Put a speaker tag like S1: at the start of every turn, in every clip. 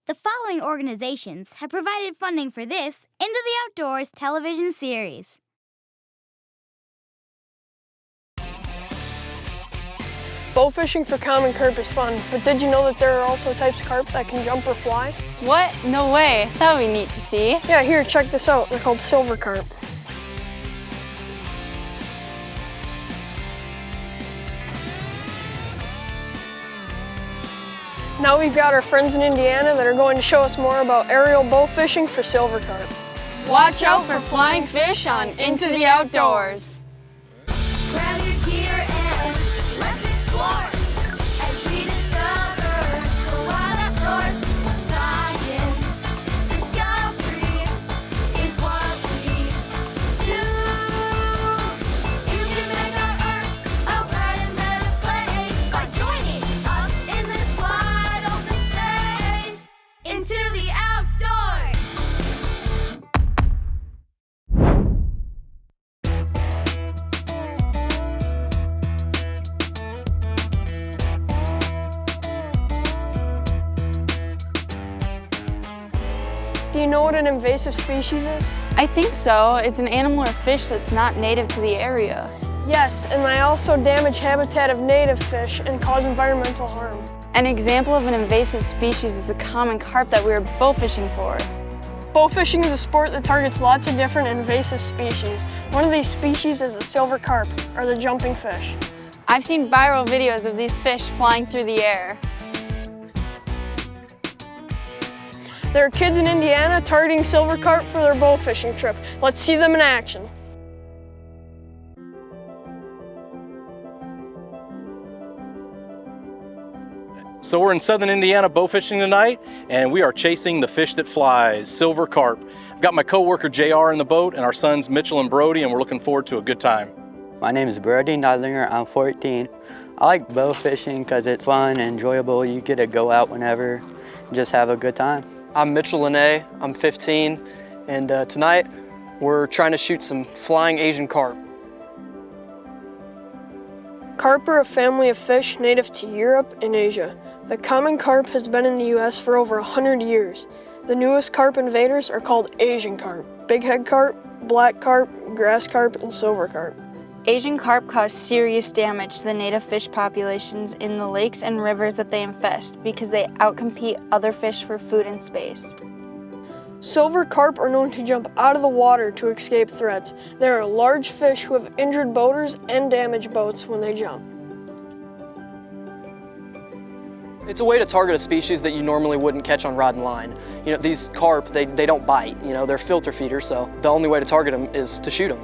S1: The following organizations have provided funding for this Into the Outdoors television series.
S2: Bowfishing for common carp is fun, but did you know that there are also types of carp that can jump or fly?
S3: What? No way. That would be neat to see.
S2: Yeah, here, check this out. They're called silver carp. Now we've got our friends in Indiana that are going to show us more about aerial bow fishing for silver carp.
S3: Watch out for flying fish on Into the Outdoors.
S4: Grab your gear and let's explore as we discover the wild outdoors. Science, discovery, it's what we do. You can make our Earth a bright and better place by joining us in this wide open space. Into the outdoors.
S2: Do you know what an invasive species is?
S3: I think so. It's an animal or fish that's not native to the area.
S2: Yes, and they also damage habitat of native fish and cause environmental harm.
S3: An example of an invasive species is the common carp that we were bowfishing for.
S2: Bowfishing is a sport that targets lots of different invasive species. One of these species is the silver carp, or the jumping fish.
S3: I've seen viral videos of these fish flying through the air.
S2: There are kids in Indiana targeting silver carp for their bowfishing trip. Let's see them in action.
S5: So we're in southern Indiana bowfishing tonight, and we are chasing the fish that flies, silver carp. I've got my coworker JR in the boat and our sons Mitchell and Brody, and we're looking forward to a good time.
S6: My name is Brody Nidlinger. I'm 14. I like bowfishing because it's fun and enjoyable. You get to go out whenever and just have a good time.
S7: I'm Mitchell Lene, I'm 15, and tonight we're trying to shoot some flying Asian carp.
S2: Carp are a family of fish native to Europe and Asia. The common carp has been in the U.S. for over 100 years. The newest carp invaders are called Asian carp, bighead carp, black carp, grass carp, and silver carp.
S3: Asian carp cause serious damage to the native fish populations in the lakes and rivers that they infest because they outcompete other fish for food and space.
S2: Silver carp are known to jump out of the water to escape threats. They are large fish who have injured boaters and damaged boats when they jump.
S7: It's a way to target a species that you normally wouldn't catch on rod and line. You know, these carp, they don't bite, you know, they're filter feeders, so the only way to target them is to shoot them.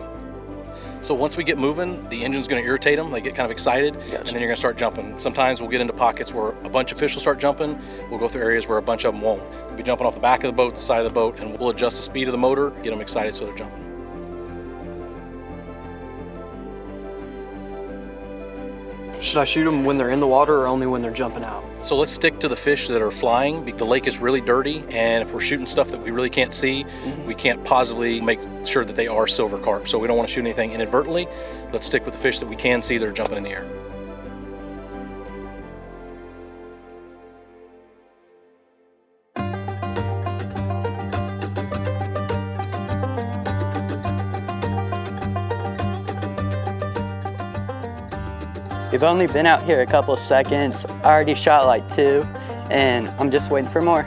S5: So once we get moving, the engine's going to irritate them. They get kind of excited, and then you're going to start jumping. Sometimes we'll get into pockets where a bunch of fish will start jumping. We'll go through areas where a bunch of them won't. We'll be jumping off the back of the boat, the side of the boat, and we'll adjust the speed of the motor, get them excited so they're jumping.
S7: Should I shoot them when they're in the water or only when they're jumping out?
S5: So let's stick to the fish that are flying. The lake is really dirty, and if we're shooting stuff that we really can't see, we can't positively make sure that they are silver carp. So we don't want to shoot anything inadvertently. Let's stick with the fish that we can see that are jumping in the air.
S6: We've only been out here a couple of seconds. I already shot like 2, and I'm just waiting for more.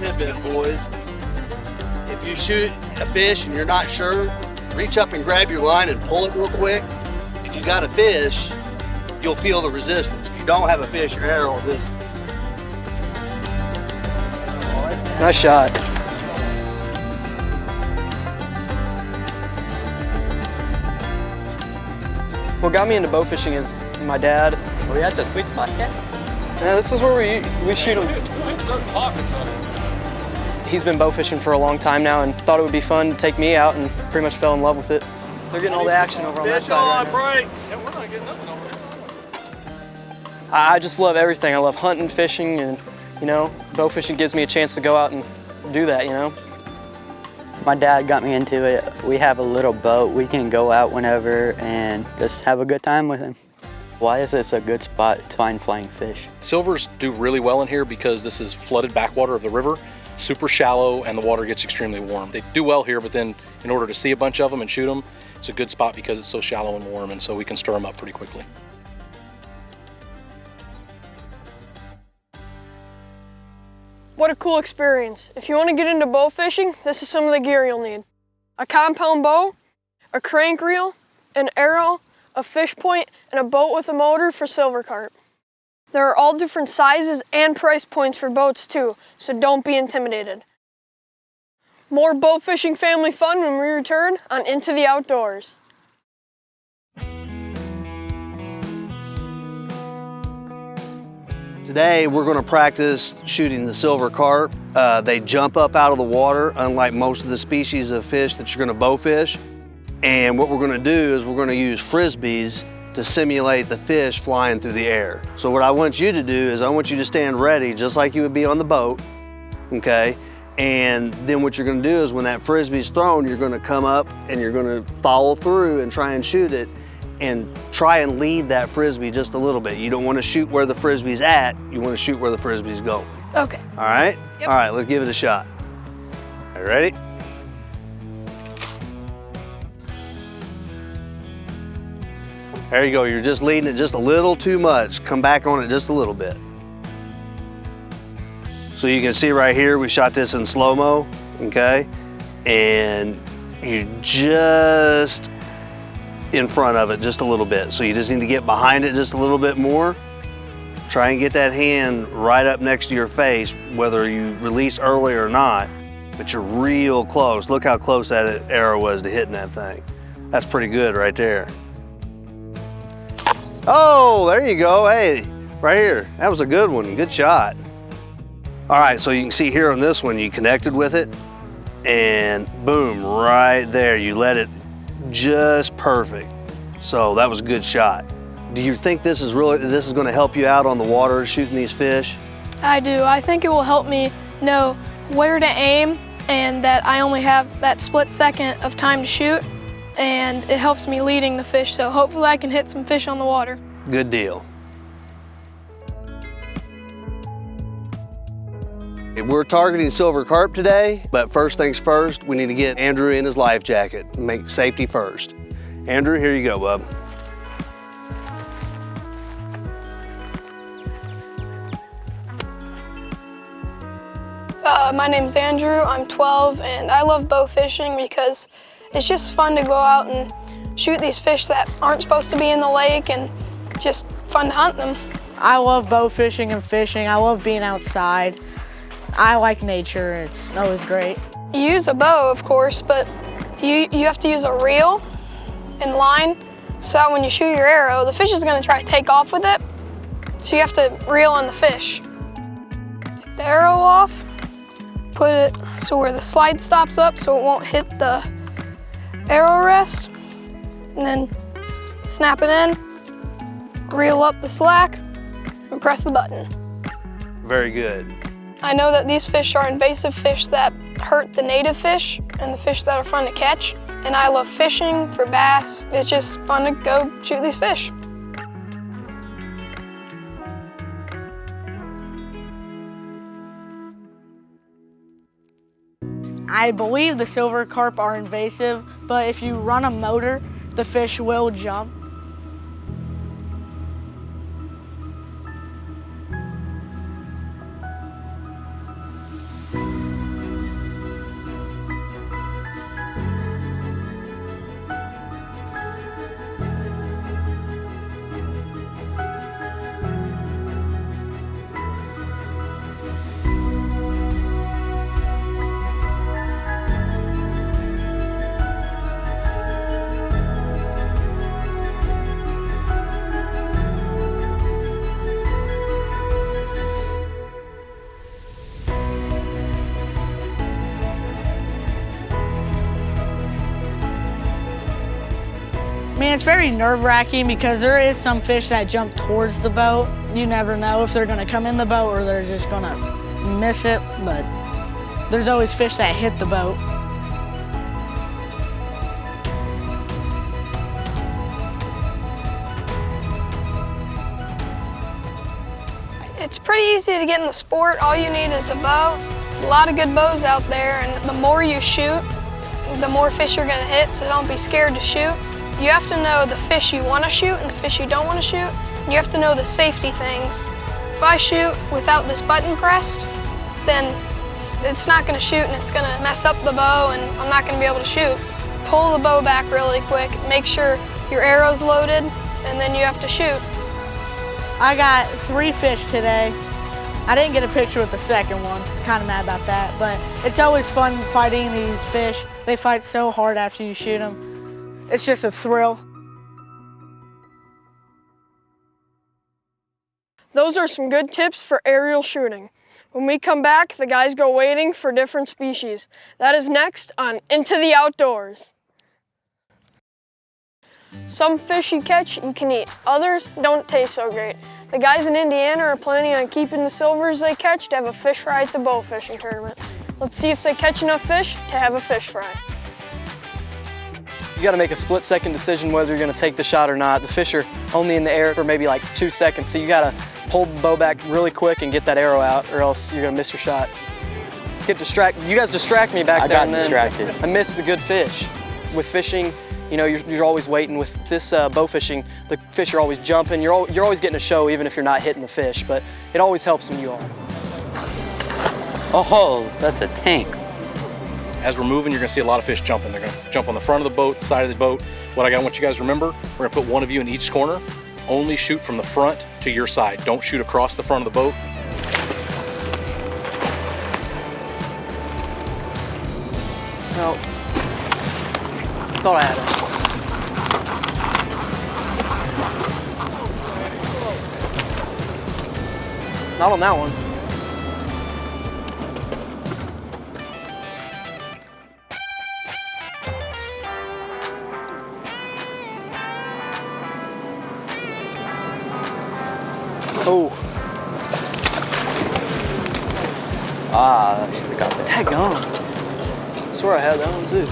S8: Tidbit, boys. If you shoot a fish and you're not sure, reach up and grab your line and pull it real quick. If you got a fish, you'll feel the resistance. If you don't have a fish, your arrow will resist.
S7: Nice shot. What got me into bowfishing is my dad.
S6: Are we at the sweet spot yet?
S7: Yeah, this is where we shoot them. He's been bow fishing for a long time now and thought it would be fun to take me out, and pretty much fell in love with it. They're getting all the action over on that side right now.
S5: Yeah, we're not getting nothing over there.
S7: I just love everything. I love hunting, fishing, and you know, bow fishing gives me a chance to go out and do that, you know.
S6: My dad got me into it. We have a little boat. We can go out whenever and just have a good time with him. Why is this a good spot to find flying fish?
S5: Silvers do really well in here because this is flooded backwater of the river. It's super shallow and the water gets extremely warm. They do well here, but then in order to see a bunch of them and shoot them, it's a good spot because it's so shallow and warm, and so we can stir them up pretty quickly.
S2: What a cool experience. If you want to get into bow fishing, this is some of the gear you'll need. A compound bow, a crank reel, an arrow, a fish point, and a boat with a motor for silver carp. There are all different sizes and price points for boats too, so don't be intimidated. More bow fishing family fun when we return on Into the Outdoors.
S8: Today we're going to practice shooting the silver carp. They jump up out of the water, unlike most of the species of fish that you're going to bow fish. And what we're going to do is we're going to use frisbees to simulate the fish flying through the air. So what I want you to do is I want you to stand ready just like you would be on the boat, okay? And then what you're going to do is when that frisbee's thrown, you're going to come up and you're going to follow through and try and shoot it and try and lead that frisbee just a little bit. You don't want to shoot where the frisbee's at, you want to shoot where the frisbee's going.
S2: Okay.
S8: All right?
S2: Yep.
S8: All right, let's give it a shot. Are you ready? There you go, you're just leading it just a little too much. Come back on it just a little bit. So you can see right here, we shot this in slow-mo, okay? And you just in front of it just a little bit. So you just need to get behind it just a little bit more. Try and get that hand right up next to your face, whether you release early or not, but you're real close. Look how close that arrow was to hitting that thing. That's pretty good right there. Oh, there you go. Hey, right here. That was a good one. Good shot. All right, so you can see here on this one, you connected with it and boom, right there. You let it just perfect. So that was a good shot. Do you think this is going to help you out on the water shooting these fish?
S9: I do. I think it will help me know where to aim and that I only have that split second of time to shoot, and it helps me leading the fish, so hopefully I can hit some fish on the water.
S8: Good deal. We're targeting silver carp today, but first things first, we need to get Andrew in his life jacket. Make safety first. Andrew, here you go, bub.
S9: My name's Andrew, I'm 12, and I love bow fishing because it's just fun to go out and shoot these fish that aren't supposed to be in the lake, and just fun to hunt them.
S10: I love bow fishing and fishing. I love being outside. I like nature. It's always great.
S9: You use a bow, of course, but you have to use a reel and line, so that when you shoot your arrow, the fish is going to try to take off with it, so you have to reel in the fish. Take the arrow off, put it so where the slide stops up so it won't hit the arrow rest, and then snap it in, reel up the slack, and press the button.
S8: Very good.
S9: I know that these fish are invasive fish that hurt the native fish and the fish that are fun to catch, and I love fishing for bass. It's just fun to go shoot these fish.
S10: I believe the silver carp are invasive, but if you run a motor, the fish will jump. mean, it's very nerve-wracking because there is some fish that jump towards the boat. You never know if they're gonna come in the boat or they're just gonna miss it, but there's always fish that hit the boat.
S9: It's pretty easy to get in the sport. All you need is a bow. A lot of good bows out there, and the more you shoot, the more fish you're gonna hit, so don't be scared to shoot. You have to know the fish you wanna shoot and the fish you don't wanna shoot. You have to know the safety things. If I shoot without this button pressed, then it's not gonna shoot and it's gonna mess up the bow and I'm not gonna be able to shoot. Pull the bow back really quick, make sure your arrow's loaded, and then you have to shoot.
S10: I got 3 fish today. I didn't get a picture with the second one. Kind of mad about that, but it's always fun fighting these fish. They fight so hard after you shoot them. It's just a thrill.
S2: Those are some good tips for aerial shooting. When we come back, the guys go wading for different species. That is next on Into the Outdoors. Some fish you catch, you can eat. Others don't taste so great. The guys in Indiana are planning on keeping the silvers they catch to have a fish fry at the Bowfishing tournament. Let's see if they catch enough fish to have a fish fry.
S7: You gotta make a split-second decision whether you're gonna take the shot or not. The fish are only in the air for maybe like 2 seconds, so you gotta pull the bow back really quick and get that arrow out, or else you're gonna miss your shot. Get distracted. You guys distract me back there, and then
S6: distracted.
S7: I missed the good fish. With fishing, you know, you're always waiting. With this bow fishing, the fish are always jumping. You're always getting a show, even if you're not hitting the fish. But it always helps when you are.
S6: Oh, that's a tank.
S5: As we're moving, you're gonna see a lot of fish jumping. They're gonna jump on the front of the boat, the side of the boat. What I want you guys to remember, we're gonna put one of you in each corner. Only shoot from the front to your side. Don't shoot across the front of the boat.
S7: No. Thought I had it. Not on that one. Oh.
S6: Ah, I should have got that.
S7: Daggone. I swear I had that one too.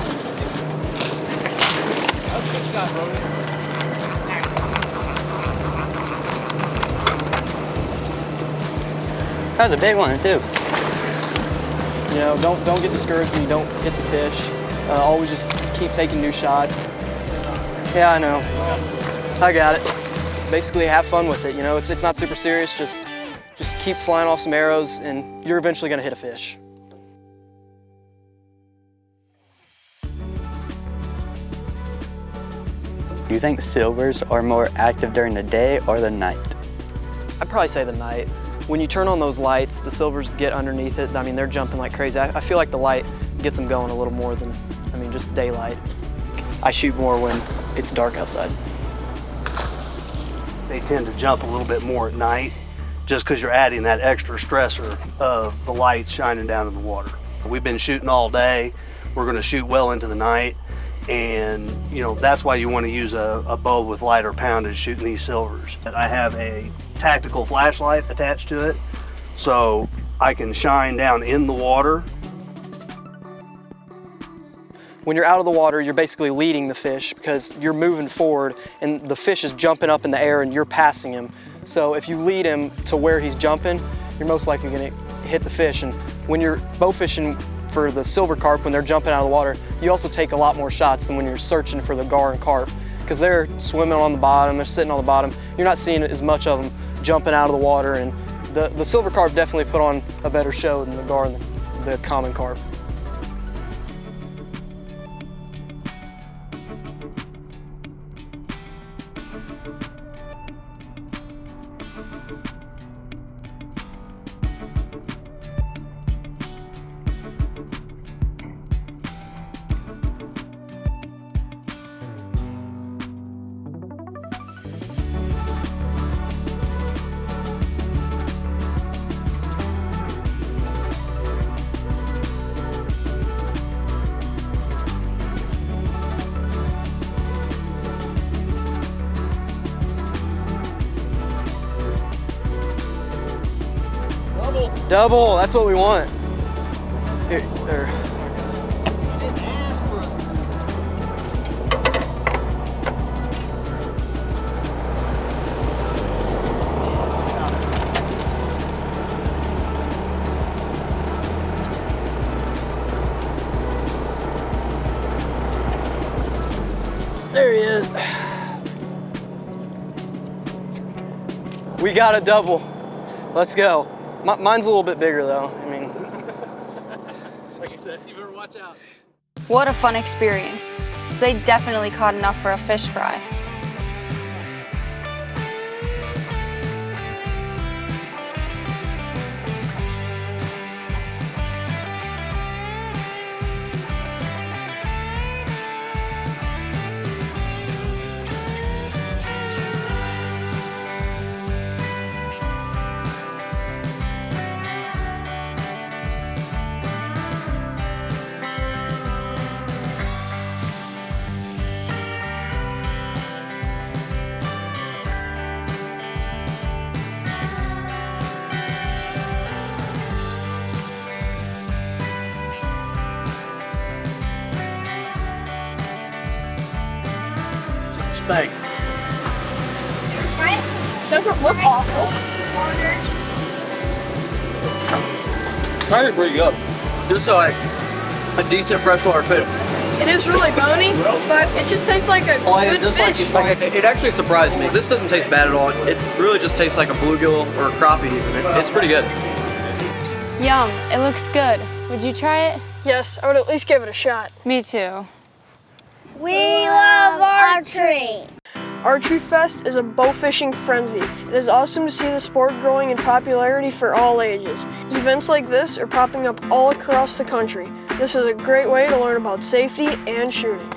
S6: That was a big one too.
S7: You know, don't get discouraged when you don't hit the fish. Always just keep taking new shots. Yeah, I know. I got it. Basically, have fun with it. You know, it's not super serious. Just keep flying off some arrows, and you're eventually gonna hit a fish.
S6: Do you think silvers are more active during the day or the night?
S7: I'd probably say the night. When you turn on those lights, the silvers get underneath it. I mean, they're jumping like crazy. I feel like the light gets them going a little more than, just daylight. I shoot more when it's dark outside.
S8: They tend to jump a little bit more at night just because you're adding that extra stressor of the lights shining down in the water. We've been shooting all day. We're going to shoot well into the night, and that's why you want to use a bow with lighter poundage shooting these silvers. I have a tactical flashlight attached to it, so I can shine down in the water.
S7: When you're out of the water, you're basically leading the fish because you're moving forward and the fish is jumping up in the air and you're passing him. So if you lead him to where he's jumping, you're most likely gonna hit the fish. And when you're bow fishing for the silver carp, when they're jumping out of the water, you also take a lot more shots than when you're searching for the gar and carp because they're swimming on the bottom, they're sitting on the bottom. You're not seeing as much of them jumping out of the water, and the silver carp definitely put on a better show than the gar and the common carp. Double, that's what we want. Here, there. There he is. We got a double. Let's go. Mine's a little bit bigger though. I mean,
S5: Like you said, you better watch out.
S3: What a fun experience. They definitely caught enough for a fish fry.
S8: Steak.
S9: Doesn't look awful.
S5: I think pretty good.
S8: Just like a decent freshwater fish.
S9: It is really bony, but it just tastes like a good fish.
S7: it actually surprised me. This doesn't taste bad at all. It really just tastes like a bluegill or a crappie even. It's pretty good.
S3: Yum, it looks good. Would you try it?
S9: Yes, I would at least give it a shot.
S3: Me too.
S1: We love archery.
S2: Archery Fest is a bow fishing frenzy. It is awesome to see the sport growing in popularity for all ages. Events like this are popping up all across the country. This is a great way to learn about safety and shooting.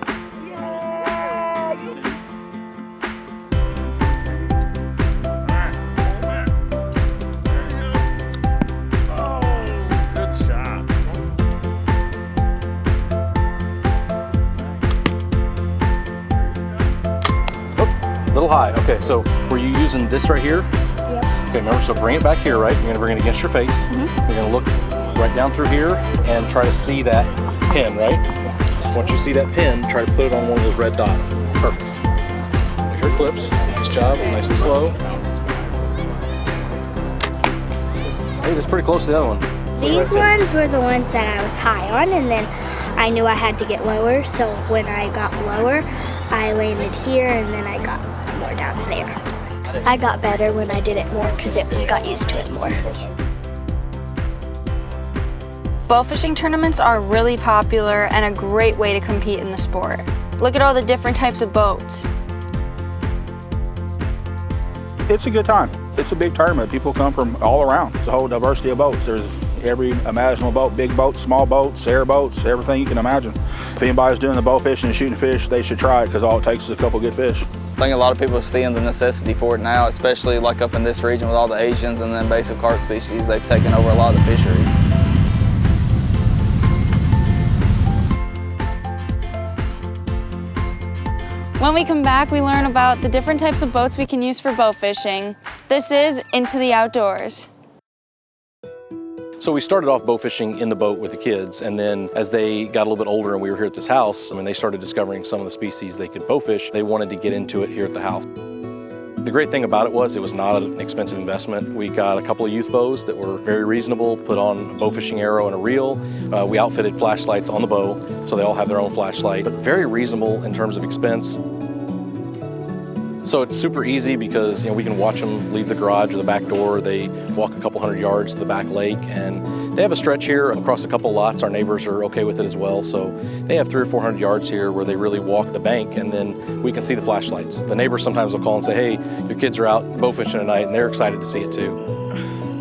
S5: Little high. Okay, so were you using this right here?
S1: Yep.
S5: Okay, remember, so bring it back here, right? You're gonna bring it against your face. You're gonna look right down through here and try to see that pin, right? Once you see that pin, try to put it on one of those red dots. Perfect. Make sure it clips. Nice job, nice and slow. Hey, that's pretty close to the other one.
S11: These ones were the ones that I was high on, and then I knew I had to get lower, so when I got lower, I landed here, and then I got more down there. I got better when I did it more because I got used to it more.
S3: Bowfishing tournaments are really popular and a great way to compete in the sport. Look at all the different types of boats.
S12: It's a good time. It's a big tournament. People come from all around. It's a whole diversity of boats. There's every imaginable boat, big boats, small boats, airboats, everything you can imagine. If anybody's doing the bow fishing and shooting fish, they should try it because all it takes is a couple good fish.
S13: I think a lot of people are seeing the necessity for it now, especially like up in this region with all the Asians and the invasive carp species. They've taken over a lot of the fisheries.
S3: When we come back, we learn about the different types of boats we can use for bow fishing. This is Into the Outdoors.
S5: So we started off bow fishing in the boat with the kids, and then as they got a little bit older and we were here at this house, they started discovering some of the species they could bow fish. They wanted to get into it here at the house. The great thing about it was not an expensive investment. We got a couple of youth bows that were very reasonable, put on a bow fishing arrow and a reel. We outfitted flashlights on the bow, so they all have their own flashlight, but very reasonable in terms of expense. So it's super easy because we can watch them leave the garage or the back door. They walk a couple hundred yards to the back lake, and they have a stretch here across a couple lots. Our neighbors are okay with it as well. So they have 300 or 400 yards here where they really walk the bank, and then we can see the flashlights. The neighbors sometimes will call and say, hey, your kids are out bow fishing tonight, and they're excited to see it too.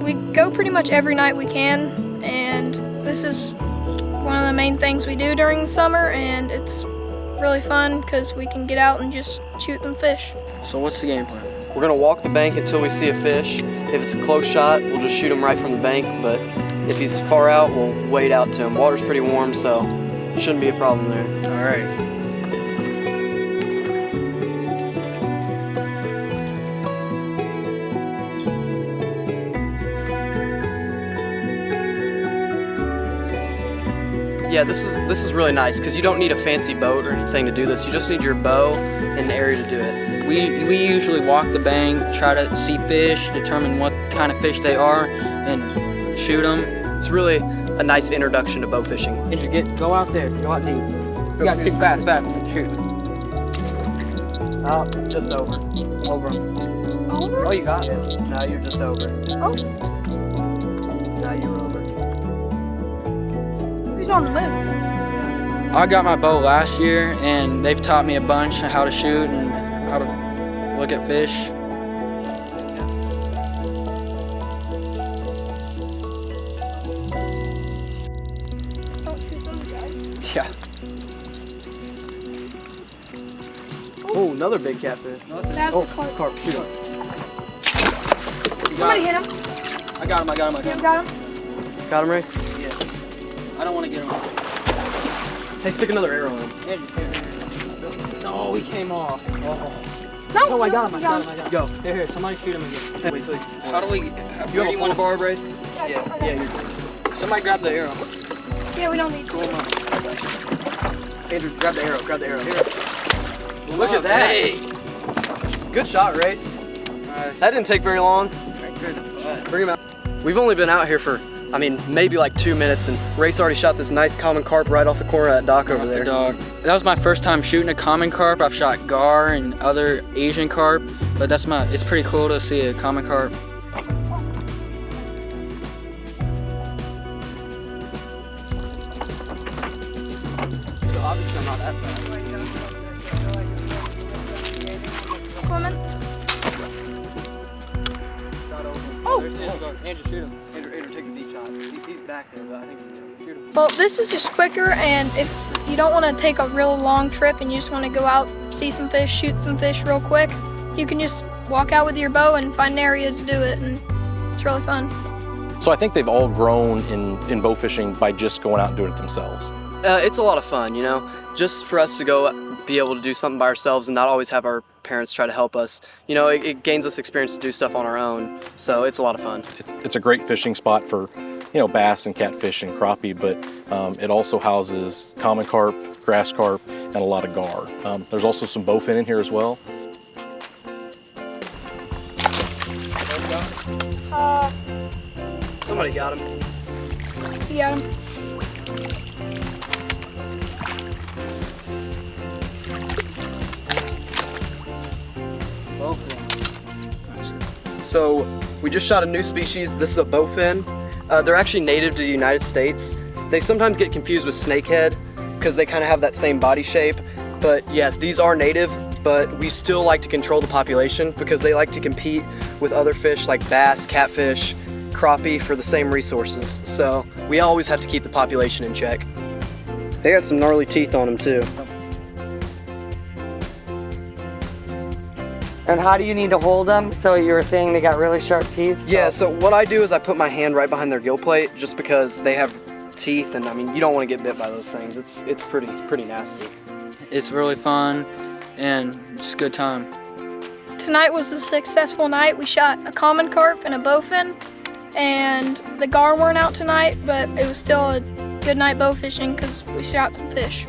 S9: We go pretty much every night we can, and this is one of the main things we do during the summer, and it's really fun because we can get out and just shoot them fish.
S7: So what's the game plan? We're gonna walk the bank until we see a fish. If it's a close shot, we'll just shoot him right from the bank, but if he's far out, we'll wade out to him. Water's pretty warm, so it shouldn't be a problem there.
S8: All right.
S7: Yeah, this is really nice because you don't need a fancy boat or anything to do this. You just need your bow and an area to do it.
S14: We usually walk the bank, try to see fish, determine what kind of fish they are, and shoot them.
S7: It's really a nice introduction to bow fishing.
S14: Go out there, go out deep. You gotta shoot fast, shoot.
S7: Oh, just over. Over.
S9: Over?
S7: Oh, you got it. No, you're just over.
S9: Oh.
S7: No, you're over.
S9: Who's on the move?
S14: I got my bow last year, and they've taught me a bunch of how to shoot and how to look at fish.
S7: Yeah. Oh, another big catfish.
S9: That's a carp.
S7: Carp, shoot him.
S9: Somebody hit him.
S14: I got him.
S9: You got him?
S7: Got him, Race?
S14: Yeah. I don't want to get him.
S7: Hey, stick another arrow in him.
S14: No, he came off.
S9: No,
S7: Oh, I got him. Go.
S14: Here, somebody shoot him again.
S7: Wait till he gets
S14: How do we...
S7: You have a full barb, Race?
S9: Yeah.
S7: Yeah, you're good.
S14: Somebody grab the arrow.
S9: Yeah, we don't need to.
S7: Andrew, grab the arrow. Here. Look at that.
S14: Hey.
S7: Good shot, Race.
S14: Nice.
S7: That didn't take very long.
S14: Right through the butt.
S7: Bring him out. We've only been out here for, maybe like 2 minutes, and Race already shot this nice common carp right off the corner of that dock over there.
S14: That was my first time shooting a common carp. I've shot gar and other Asian carp, but it's pretty cool to see a common carp.
S7: So obviously I'm not that fast.
S9: Swimming.
S14: Oh! Andrew, shoot him.
S7: Andrew, take the deep shot. He's back there, but I think he's shoot him.
S9: Well, this is just quicker, and if you don't want to take a real long trip and you just want to go out, see some fish, shoot some fish real quick, you can just walk out with your bow and find an area to do it, and it's really fun.
S5: So I think they've all grown in bow fishing by just going out and doing it themselves.
S7: It's a lot of fun, just for us to go be able to do something by ourselves and not always have our parents try to help us. It gains us experience to do stuff on our own, so it's a lot of fun.
S5: It's a great fishing spot for, bass and catfish and crappie, but it also houses common carp, grass carp, and a lot of gar. There's also some bowfin in here as well.
S7: Somebody got him.
S9: You got him.
S7: So we just shot a new species. This is a bowfin. They're actually native to the United States. They sometimes get confused with snakehead because they kind of have that same body shape. But yes, these are native, but we still like to control the population because they like to compete with other fish like bass, catfish, crappie for the same resources. So we always have to keep the population in check. They got some gnarly teeth on them too.
S15: And how do you need to hold them? So you were saying they got really sharp teeth?
S7: Yeah, so what I do is I put my hand right behind their gill plate just because they have teeth, and you don't want to get bit by those things. It's pretty nasty.
S14: It's really fun and just a good time.
S9: Tonight was a successful night. We shot a common carp and a bowfin, and the gar weren't out tonight, but it was still a good night bow fishing because we shot some fish.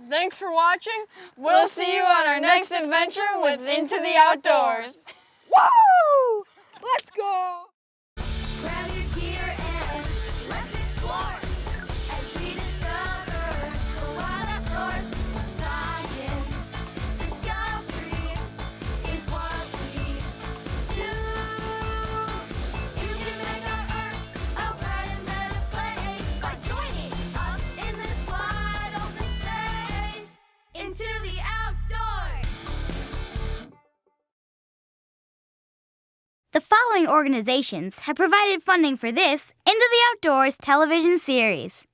S16: Thanks for watching. We'll see you on our next adventure with Into the Outdoors.
S9: Woo! Let's go!
S4: Grab your gear and let's explore as we discover the wild outdoors. Science, discovery, it's what we do. You can make our Earth a bright and better place by joining us in this wide open space. Into the outdoors.
S1: The following organizations have provided funding for this Into the Outdoors television series.